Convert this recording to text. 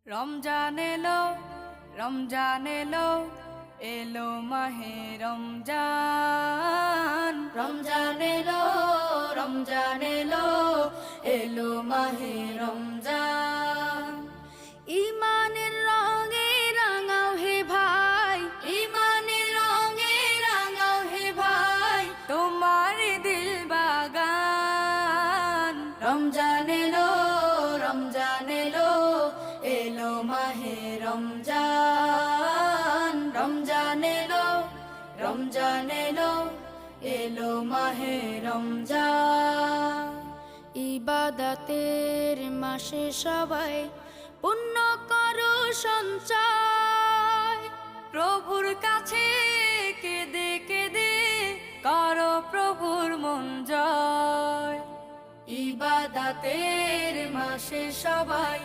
রমজান এলো, রমজান এলো, এলো মাহে রমজান। রমজান এলো, রমজান এলো, এলো মাহে রমজান। ইমানের রঙে রাঙাও হে ভাই, ইমানের রঙে রাঙাও হে ভাই, তোমার দিল বাগান। রমজান এলো, রমজান এলো, এলো মাহে রমজান। রমজান এলো, রমজান এলো, এলো মাহে রমজান। ইবাদতের মাসে সবাই পুণ্য করো সঞ্চয়, প্রভুর কাছে কেঁদে কেঁদে করো প্রভুর মন জয়। ইবাদতের মাসে সবাই